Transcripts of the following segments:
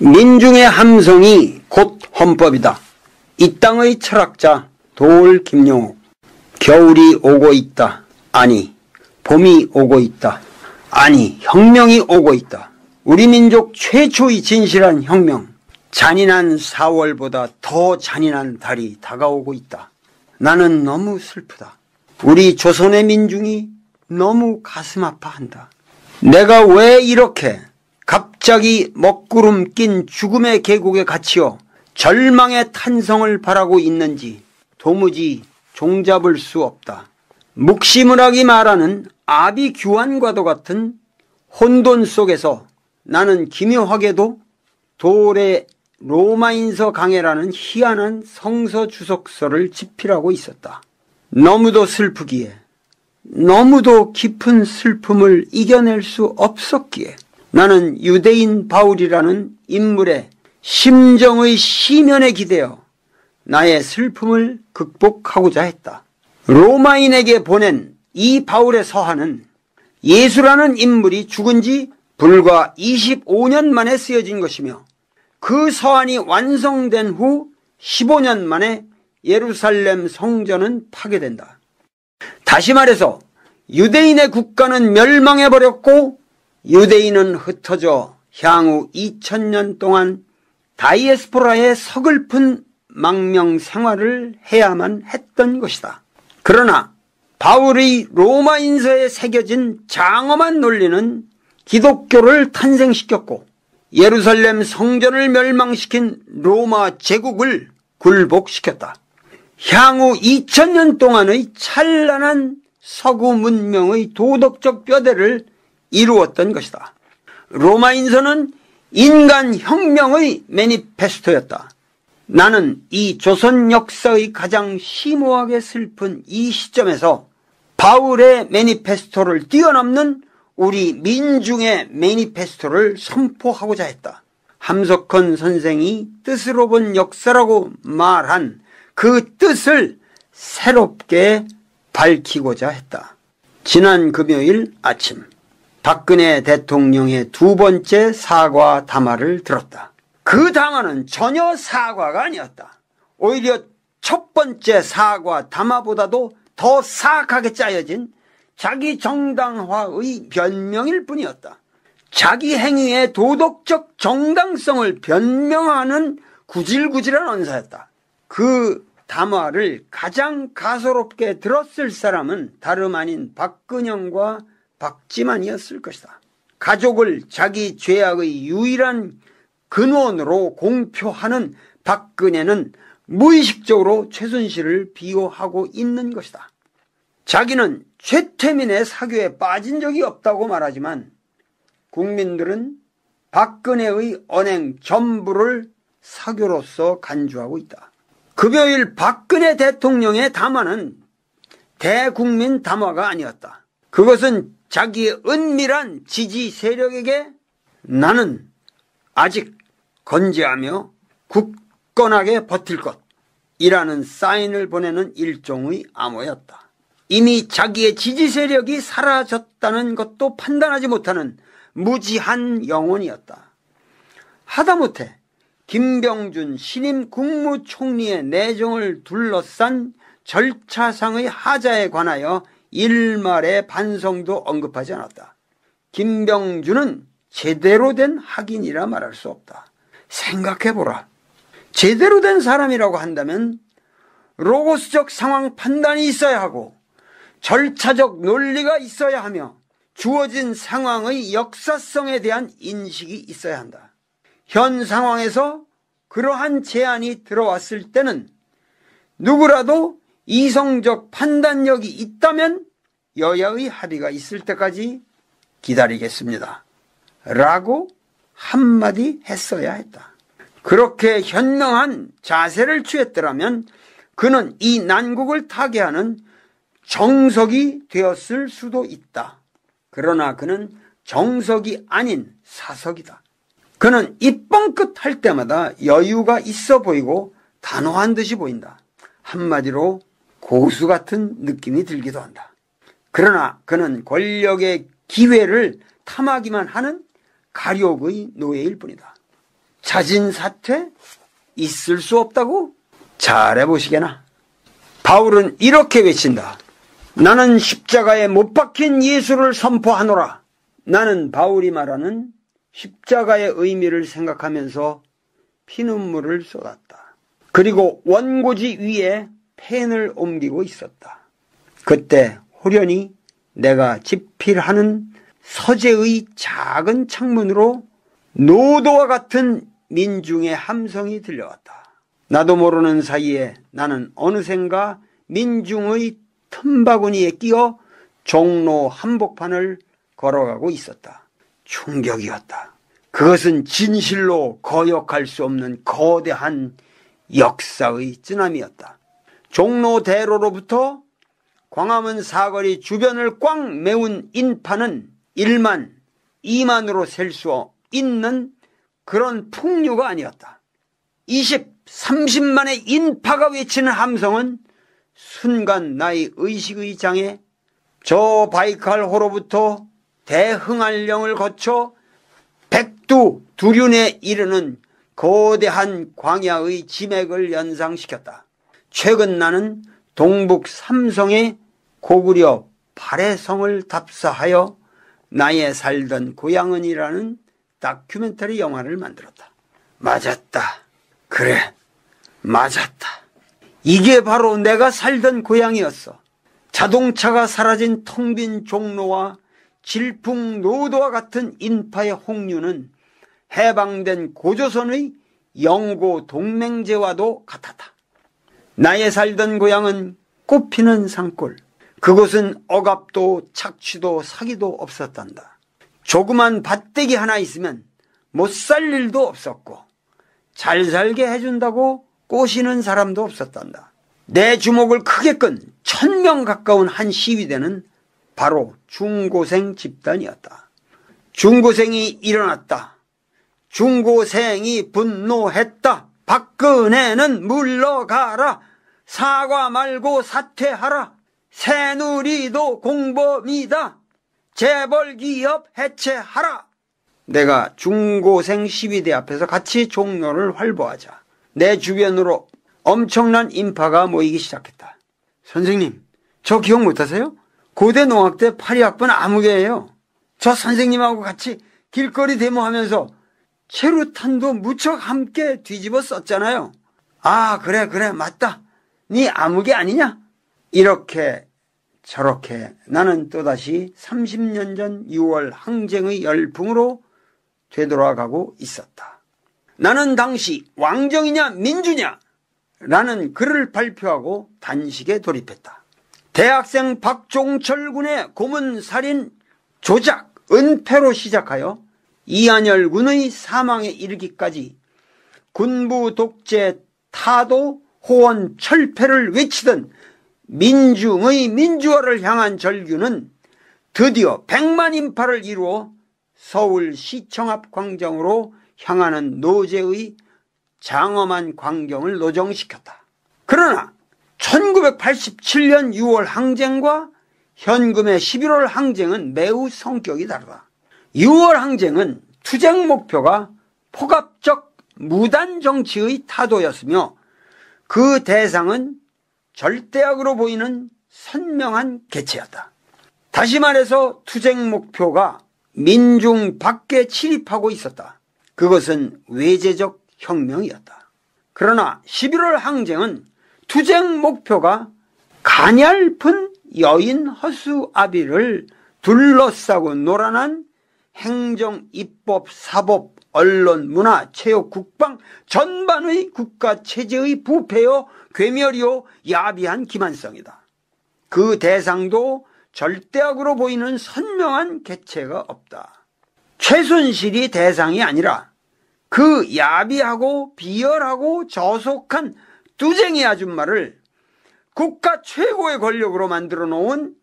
민중의 함성이 곧 헌법이다. 이 땅의 철학자 도올 김영옥. 겨울이 오고 있다. 아니, 봄이 오고 있다. 아니, 혁명이 오고 있다. 우리 민족 최초의 진실한 혁명. 잔인한 4월보다 더 잔인한 달이 다가오고 있다. 나는 너무 슬프다. 우리 조선의 민중이 너무 가슴 아파한다. 내가 왜 이렇게 갑자기 먹구름 낀 죽음의 계곡에 갇혀 절망의 탄성을 바라고 있는지 도무지 종잡을 수 없다. 묵시문학이 말하는 아비규환과도 같은 혼돈 속에서 나는 기묘하게도 도올의 로마인서 강해라는 희한한 성서 주석서를 집필하고 있었다. 너무도 슬프기에, 너무도 깊은 슬픔을 이겨낼 수 없었기에 나는 유대인 바울이라는 인물의 심정의 시면에 기대어 나의 슬픔을 극복하고자 했다. 로마인에게 보낸 이 바울의 서한은 예수라는 인물이 죽은 지 불과 25년 만에 쓰여진 것이며 그 서한이 완성된 후 15년 만에 예루살렘 성전은 파괴된다. 다시 말해서 유대인의 국가는 멸망해버렸고 유대인은 흩어져 향후 2000년 동안 다이에스포라의 서글픈 망명 생활을 해야만 했던 것이다. 그러나 바울의 로마인서에 새겨진 장엄한 논리는 기독교를 탄생시켰고 예루살렘 성전을 멸망시킨 로마 제국을 굴복시켰다. 향후 2000년 동안의 찬란한 서구 문명의 도덕적 뼈대를 이루었던 것이다. 로마인서는 인간 혁명의 매니페스토였다. 나는 이 조선 역사의 가장 심오하게 슬픈 이 시점에서 바울의 매니페스토를 뛰어넘는 우리 민중의 매니페스토를 선포하고자 했다. 함석헌 선생이 뜻으로 본 역사라고 말한 그 뜻을 새롭게 밝히고자 했다. 지난 금요일 아침 박근혜 대통령의 두 번째 사과 담화를 들었다. 그 담화는 전혀 사과가 아니었다. 오히려 첫 번째 사과 담화보다도 더 사악하게 짜여진 자기 정당화의 변명일 뿐이었다. 자기 행위의 도덕적 정당성을 변명하는 구질구질한 언사였다. 그 담화를 가장 가소롭게 들었을 사람은 다름 아닌 박근영과 박지만이었을 것이다. 가족을 자기 죄악의 유일한 근원으로 공표하는 박근혜는 무의식적으로 최순실을 비호하고 있는 것이다. 자기는 최태민의 사교에 빠진 적이 없다고 말하지만 국민들은 박근혜의 언행 전부를 사교로서 간주하고 있다. 금요일 박근혜 대통령의 담화는 대국민 담화가 아니었다. 그것은 자기의 은밀한 지지 세력에게 나는 아직 건재하며 굳건하게 버틸 것이라는 사인을 보내는 일종의 암호였다. 이미 자기의 지지 세력이 사라졌다는 것도 판단하지 못하는 무지한 영혼이었다. 하다못해 김병준 신임 국무총리의 내정을 둘러싼 절차상의 하자에 관하여 일말의 반성도 언급하지 않았다. 김병준은 제대로 된 학인이라 말할 수 없다. 생각해보라. 제대로 된 사람이라고 한다면 로고스적 상황 판단이 있어야 하고 절차적 논리가 있어야 하며 주어진 상황의 역사성에 대한 인식이 있어야 한다. 현 상황에서 그러한 제안이 들어왔을 때는 누구라도 이성적 판단력이 있다면 여야의 합의가 있을 때까지 기다리겠습니다. 라고 한마디 했어야 했다. 그렇게 현명한 자세를 취했더라면 그는 이 난국을 타개하는 정석이 되었을 수도 있다. 그러나 그는 정석이 아닌 사석이다. 그는 입뻥끗 할 때마다 여유가 있어 보이고 단호한 듯이 보인다. 한마디로 고수 같은 느낌이 들기도 한다. 그러나 그는 권력의 기회를 탐하기만 하는 가욕의 노예일 뿐이다. 자진 사퇴? 있을 수 없다고? 잘해보시게나. 바울은 이렇게 외친다. 나는 십자가에 못 박힌 예수를 선포하노라. 나는 바울이 말하는 십자가의 의미를 생각하면서 피눈물을 쏟았다. 그리고 원고지 위에 펜을 옮기고 있었다. 그때 호련히 내가 집필하는 서재의 작은 창문으로 노도와 같은 민중의 함성이 들려왔다. 나도 모르는 사이에 나는 어느샌가 민중의 틈바구니에 끼어 종로 한복판을 걸어가고 있었다. 충격이었다. 그것은 진실로 거역할 수 없는 거대한 역사의 쓰나미였다. 종로 대로로부터 광화문 사거리 주변을 꽉 메운 인파는 1만, 2만으로 셀 수 있는 그런 풍류가 아니었다. 20, 30만의 인파가 외치는 함성은 순간 나의 의식의 장에 저 바이칼호로부터 대흥안령을 거쳐 백두, 두륜에 이르는 거대한 광야의 지맥을 연상시켰다. 최근 나는 동북 삼성의 고구려 발해성을 답사하여 나의 살던 고향은이라는 다큐멘터리 영화를 만들었다. 맞았다. 그래, 맞았다. 이게 바로 내가 살던 고향이었어. 자동차가 사라진 텅 빈 종로와 질풍노도와 같은 인파의 홍류는 해방된 고조선의 영고 동맹제와도 같았다. 나의 살던 고향은 꽃피는 산골. 그곳은 억압도 착취도 사기도 없었단다. 조그만 밭대기 하나 있으면 못 살 일도 없었고 잘 살게 해준다고 꼬시는 사람도 없었단다. 내 주목을 크게 끈 1000명 가까운 한 시위대는 바로 중고생 집단이었다. 중고생이 일어났다. 중고생이 분노했다. 박근혜는 물러가라. 사과 말고 사퇴하라. 새누리도 공범이다. 재벌기업 해체하라. 내가 중고생 시위대 앞에서 같이 종로를 활보하자 내 주변으로 엄청난 인파가 모이기 시작했다. 선생님, 저 기억 못하세요? 고대 농학대 82학번 아무개예요. 저 선생님하고 같이 길거리 데모하면서 체류탄도 무척 함께 뒤집어 썼잖아요. 아, 그래, 맞다. 네 아무개 아니냐? 이렇게 저렇게 나는 또다시 30년 전 6월 항쟁의 열풍으로 되돌아가고 있었다. 나는 당시 왕정이냐 민주냐 라는 글을 발표하고 단식에 돌입했다. 대학생 박종철 군의 고문살인 조작, 은폐로 시작하여 이한열 군의 사망에 이르기까지 군부 독재 타도 호원 철폐를 외치던 민중의 민주화를 향한 절규는 드디어 100만 인파를 이루어 서울시청 앞 광장으로 향하는 노제의 장엄한 광경을 노정시켰다. 그러나 1987년 6월 항쟁과 현금의 11월 항쟁은 매우 성격이 다르다. 6월 항쟁은 투쟁 목표가 폭압적 무단 정치의 타도였으며 그 대상은 절대악으로 보이는 선명한 개체였다. 다시 말해서 투쟁 목표가 민중 밖에 침입하고 있었다. 그것은 외제적 혁명이었다. 그러나 11월 항쟁은 투쟁 목표가 가냘픈 여인 허수 아비를 둘러싸고 놀아난 행정, 입법, 사법, 언론, 문화, 체육, 국방 전반의 국가 체제의 부패요, 괴멸이요, 야비한 기만성이다. 그 대상도 절대악으로 보이는 선명한 개체가 없다. 최순실이 대상이 아니라 그 야비하고 비열하고 저속한 뚜쟁이 아줌마를 국가 최고의 권력으로 만들어 놓은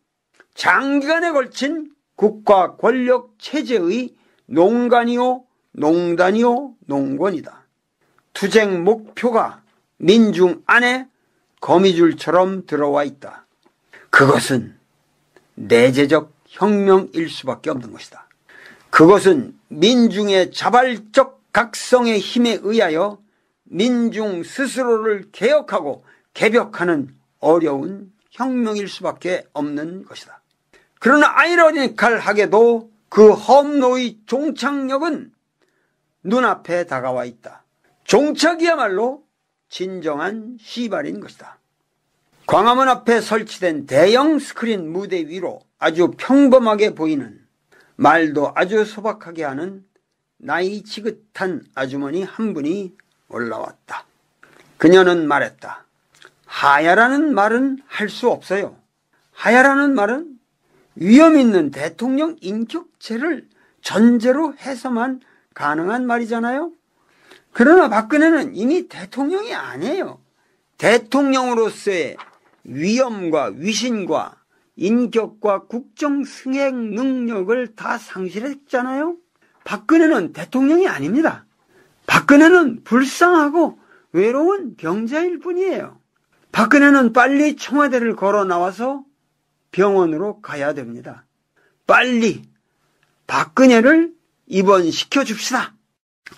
장기간에 걸친 국가 권력 체제의 농간이요, 농단이요, 농권이다. 투쟁 목표가 민중 안에 거미줄처럼 들어와 있다. 그것은 내재적 혁명일 수밖에 없는 것이다. 그것은 민중의 자발적 각성의 힘에 의하여 민중 스스로를 개혁하고 개벽하는 어려운 혁명일 수밖에 없는 것이다. 그러나 아이러니컬하게도 그 험로의 종착역은 눈앞에 다가와 있다. 종착이야말로 진정한 시발인 것이다. 광화문 앞에 설치된 대형 스크린 무대 위로 아주 평범하게 보이는, 말도 아주 소박하게 하는 나이 지긋한 아주머니 한 분이 올라왔다. 그녀는 말했다. 하야라는 말은 할 수 없어요. 하야라는 말은 위험 있는 대통령 인격체를 전제로 해서만 가능한 말이잖아요. 그러나 박근혜는 이미 대통령이 아니에요. 대통령으로서의 위엄과 위신과 인격과 국정 승행 능력을 다 상실했잖아요. 박근혜는 대통령이 아닙니다. 박근혜는 불쌍하고 외로운 병자일 뿐이에요. 박근혜는 빨리 청와대를 걸어 나와서 병원으로 가야 됩니다. 빨리 박근혜를 입원시켜 줍시다.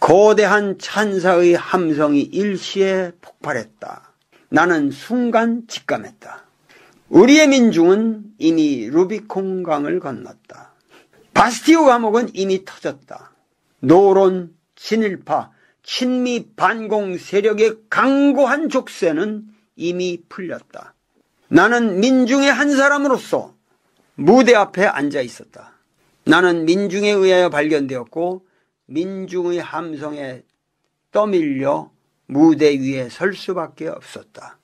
거대한 찬사의 함성이 일시에 폭발했다. 나는 순간 직감했다. 우리의 민중은 이미 루비콘 강을 건넜다. 바스티오 감옥은 이미 터졌다. 노론, 친일파, 친미 반공 세력의 강고한 족쇄는 이미 풀렸다. 나는 민중의 한 사람으로서 무대 앞에 앉아 있었다. 나는 민중에 의하여 발견되었고 민중의 함성에 떠밀려 무대 위에 설 수밖에 없었다.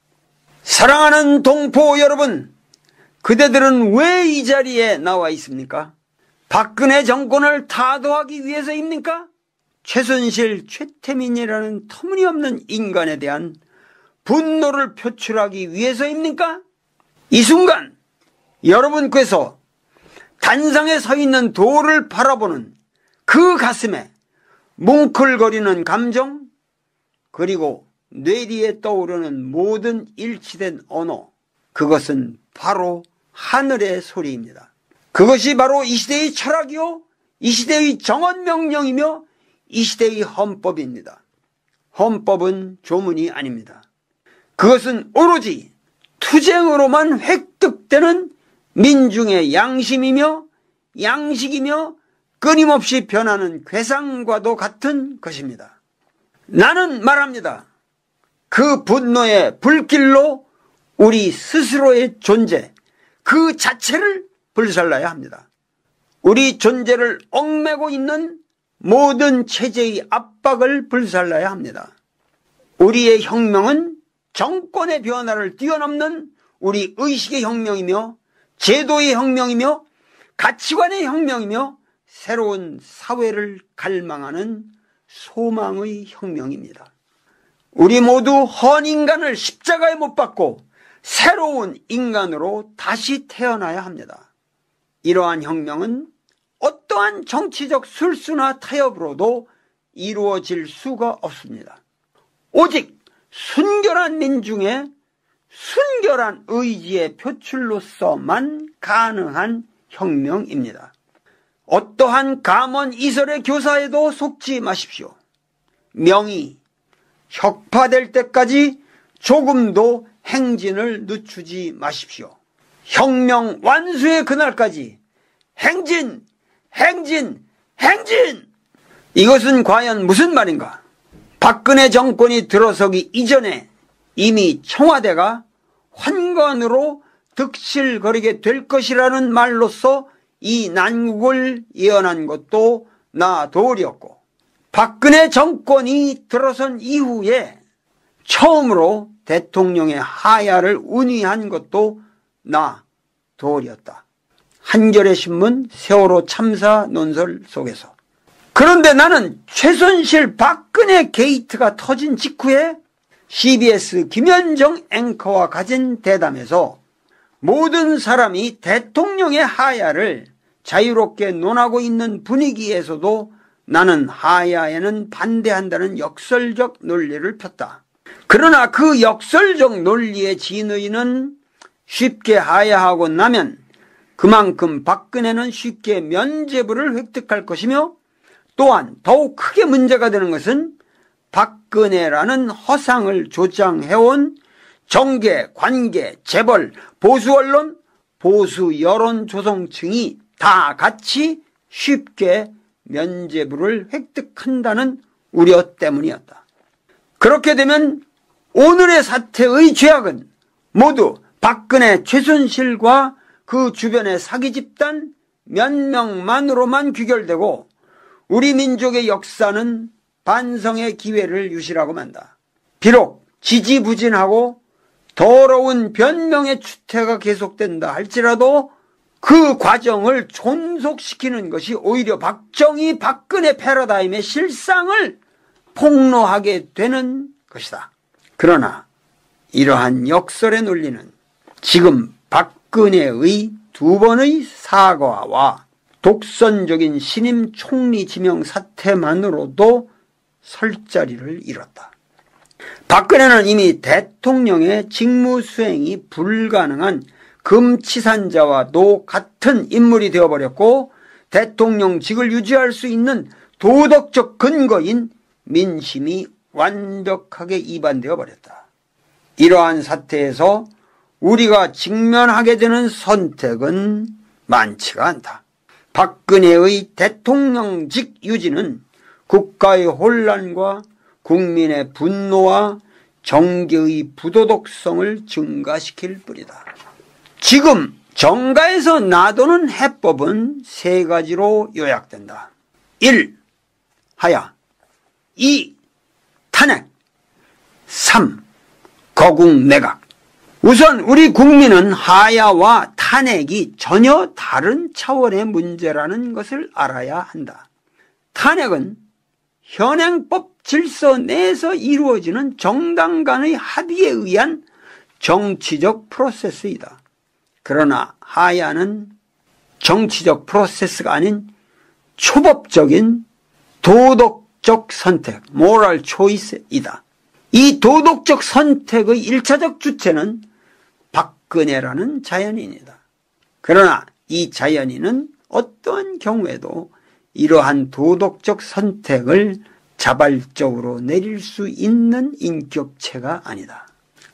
사랑하는 동포 여러분, 그대들은 왜 이 자리에 나와 있습니까? 박근혜 정권을 타도하기 위해서입니까? 최순실, 최태민이라는 터무니없는 인간에 대한 분노를 표출하기 위해서입니까? 이 순간 여러분께서 단상에 서 있는 돌을 바라보는 그 가슴에 뭉클거리는 감정, 그리고 뇌리에 떠오르는 모든 일치된 언어, 그것은 바로 하늘의 소리입니다. 그것이 바로 이 시대의 철학이요, 이 시대의 정언명령이며 이 시대의 헌법입니다. 헌법은 조문이 아닙니다. 그것은 오로지 투쟁으로만 획득되는 민중의 양심이며 양식이며 끊임없이 변하는 괴상과도 같은 것입니다. 나는 말합니다. 그 분노의 불길로 우리 스스로의 존재, 그 자체를 불살라야 합니다. 우리 존재를 얽매고 있는 모든 체제의 압박을 불살라야 합니다. 우리의 혁명은 정권의 변화를 뛰어넘는 우리 의식의 혁명이며 제도의 혁명이며 가치관의 혁명이며 새로운 사회를 갈망하는 소망의 혁명입니다. 우리 모두 헌인간을 십자가에 못 박고 새로운 인간으로 다시 태어나야 합니다. 이러한 혁명은 어떠한 정치적 술수나 타협으로도 이루어질 수가 없습니다. 오직 순결한 민중의 순결한 의지의 표출로서만 가능한 혁명입니다. 어떠한 감언 이설의 교사에도 속지 마십시오. 명이 혁파될 때까지 조금도 행진을 늦추지 마십시오. 혁명 완수의 그날까지 행진, 행진, 행진! 이것은 과연 무슨 말인가? 박근혜 정권이 들어서기 이전에 이미 청와대가 환관으로 득실거리게 될 것이라는 말로써 이 난국을 예언한 것도 나 도리였고, 박근혜 정권이 들어선 이후에 처음으로 대통령의 하야를 운의한 것도 나 도리였다. 한겨레 신문 세월호 참사 논설 속에서. 그런데 나는 최순실 박근혜 게이트가 터진 직후에 CBS 김현정 앵커와 가진 대담에서 모든 사람이 대통령의 하야를 자유롭게 논하고 있는 분위기에서도 나는 하야에는 반대한다는 역설적 논리를 폈다. 그러나 그 역설적 논리의 진의는 쉽게 하야하고 나면 그만큼 박근혜는 쉽게 면죄부를 획득할 것이며 또한 더욱 크게 문제가 되는 것은 박근혜라는 허상을 조장해온 정계, 관계, 재벌, 보수 언론, 보수 여론 조성층이 다 같이 쉽게 면죄부를 획득한다는 우려 때문이었다. 그렇게 되면 오늘의 사태의 죄악은 모두 박근혜, 최순실과 그 주변의 사기 집단 몇 명만으로만 귀결되고 우리 민족의 역사는 반성의 기회를 유실하고 만다. 비록 지지부진하고 더러운 변명의 추태가 계속된다 할지라도 그 과정을 존속시키는 것이 오히려 박정희, 박근혜 패러다임의 실상을 폭로하게 되는 것이다. 그러나 이러한 역설의 논리는 지금 박근혜의 두 번의 사과와 독선적인 신임 총리 지명 사태만으로도 설 자리를 잃었다. 박근혜는 이미 대통령의 직무 수행이 불가능한 금치산자와도 같은 인물이 되어버렸고 대통령직을 유지할 수 있는 도덕적 근거인 민심이 완벽하게 이반되어 버렸다. 이러한 사태에서 우리가 직면하게 되는 선택은 많지가 않다. 박근혜의 대통령직 유지는 국가의 혼란과 국민의 분노와 정계의 부도덕성을 증가시킬 뿐이다. 지금 정가에서 나도는 해법은 세 가지로 요약된다. 1. 하야. 2. 탄핵. 3. 거국 내각. 우선 우리 국민은 하야와 탄핵이 전혀 다른 차원의 문제라는 것을 알아야 한다. 탄핵은 현행법 질서 내에서 이루어지는 정당 간의 합의에 의한 정치적 프로세스이다. 그러나 하야는 정치적 프로세스가 아닌 초법적인 도덕적 선택, moral choice이다. 이 도덕적 선택의 1차적 주체는 박근혜라는 자연인이다. 그러나 이 자연인은 어떠한 경우에도 이러한 도덕적 선택을 자발적으로 내릴 수 있는 인격체가 아니다.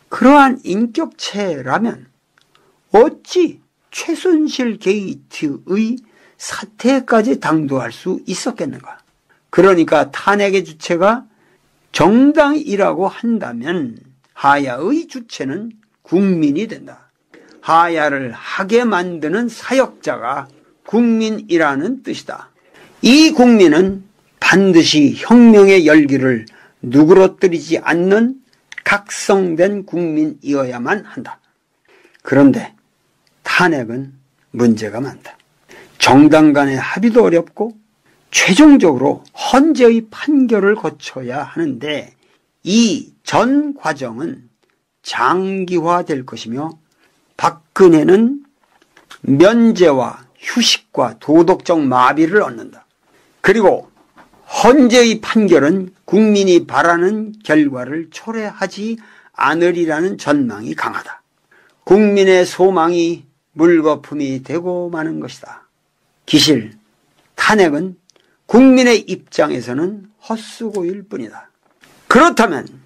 그러한 인격체라면 어찌 최순실 게이트의 사태까지 당도할 수 있었겠는가? 그러니까 탄핵의 주체가 정당이라고 한다면 하야의 주체는 국민이 된다. 하야를 하게 만드는 사역자가 국민이라는 뜻이다. 이 국민은 반드시 혁명의 열기를 누그러뜨리지 않는 각성된 국민이어야만 한다. 그런데 탄핵은 문제가 많다. 정당 간의 합의도 어렵고 최종적으로 헌재의 판결을 거쳐야 하는데 이 전 과정은 장기화될 것이며 박근혜는 면죄와 휴식과 도덕적 마비를 얻는다. 그리고 헌재의 판결은 국민이 바라는 결과를 초래하지 않으리라는 전망이 강하다. 국민의 소망이 물거품이 되고 마는 것이다. 기실, 탄핵은 국민의 입장에서는 헛수고일 뿐이다. 그렇다면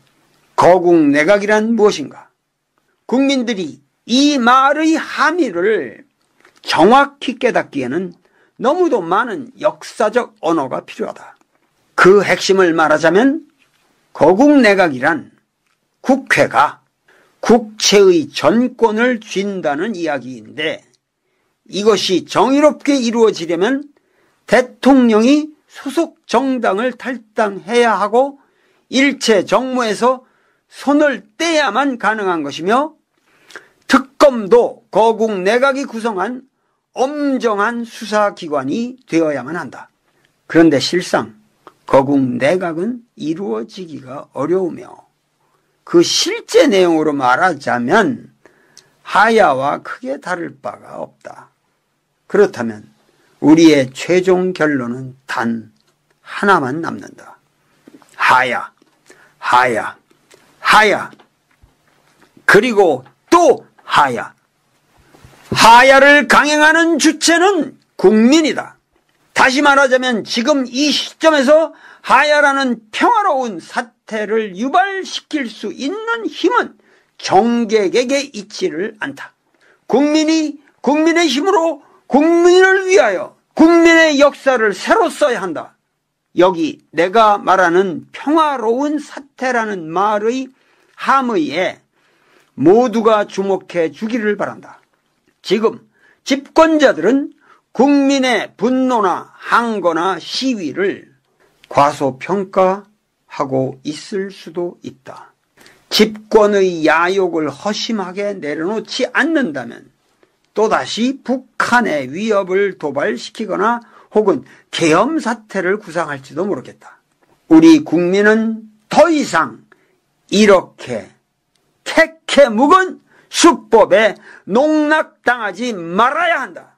거국 내각이란 무엇인가? 국민들이 이 말의 함의를 정확히 깨닫기에는 너무도 많은 역사적 언어가 필요하다. 그 핵심을 말하자면 거국 내각이란 국회가 국채의 전권을 쥔다는 이야기인데 이것이 정의롭게 이루어지려면 대통령이 소속 정당을 탈당해야 하고 일체 정무에서 손을 떼야만 가능한 것이며 특검도 거국 내각이 구성한 엄정한 수사기관이 되어야만 한다. 그런데 실상 거국 내각은 이루어지기가 어려우며 그 실제 내용으로 말하자면 하야와 크게 다를 바가 없다. 그렇다면 우리의 최종 결론은 단 하나만 남는다. 하야, 하야, 하야. 그리고 또 하야. 하야를 강행하는 주체는 국민이다. 다시 말하자면 지금 이 시점에서 하야라는 평화로운 사태를 유발시킬 수 있는 힘은 정객에게 있지를 않다. 국민이 국민의 힘으로 국민을 위하여 국민의 역사를 새로 써야 한다. 여기 내가 말하는 평화로운 사태라는 말의 함의에 모두가 주목해 주기를 바란다. 지금 집권자들은 국민의 분노나 항거나 시위를 과소평가하고 있을 수도 있다. 집권의 야욕을 허심하게 내려놓지 않는다면 또다시 북한의 위협을 도발시키거나 혹은 계엄 사태를 구상할지도 모르겠다. 우리 국민은 더 이상 이렇게 캐캐 묵은 수법에 농락당하지 말아야 한다.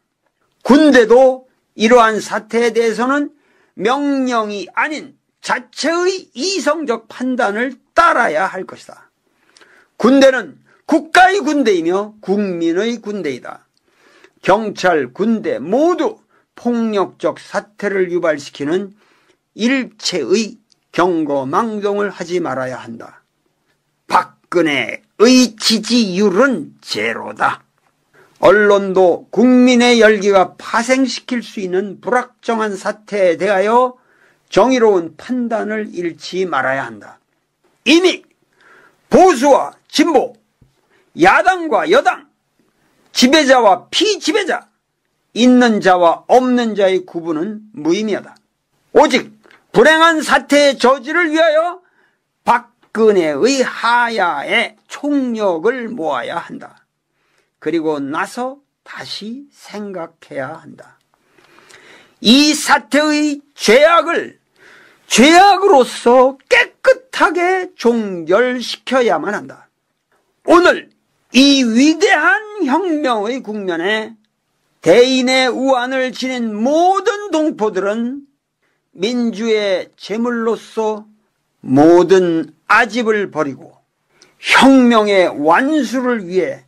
군대도 이러한 사태에 대해서는 명령이 아닌 자체의 이성적 판단을 따라야 할 것이다. 군대는 국가의 군대이며 국민의 군대이다. 경찰, 군대 모두 폭력적 사태를 유발시키는 일체의 경거망동을 하지 말아야 한다. 박근혜의 지지율은 제로다. 언론도 국민의 열기가 파생시킬 수 있는 불확정한 사태에 대하여 정의로운 판단을 잃지 말아야 한다. 이미 보수와 진보, 야당과 여당, 지배자와 피지배자, 있는 자와 없는 자의 구분은 무의미하다. 오직 불행한 사태의 저지를 위하여 박근혜의 하야에 총력을 모아야 한다. 그리고 나서 다시 생각해야 한다. 이 사태의 죄악을 죄악으로서 깨끗하게 종결시켜야만 한다. 오늘 이 위대한 혁명의 국면에 대인의 우환을 지닌 모든 동포들은 민주의 제물로서 모든 아집을 버리고 혁명의 완수를 위해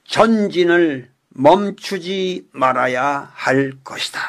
전진을 멈추지 말아야 할 것이다.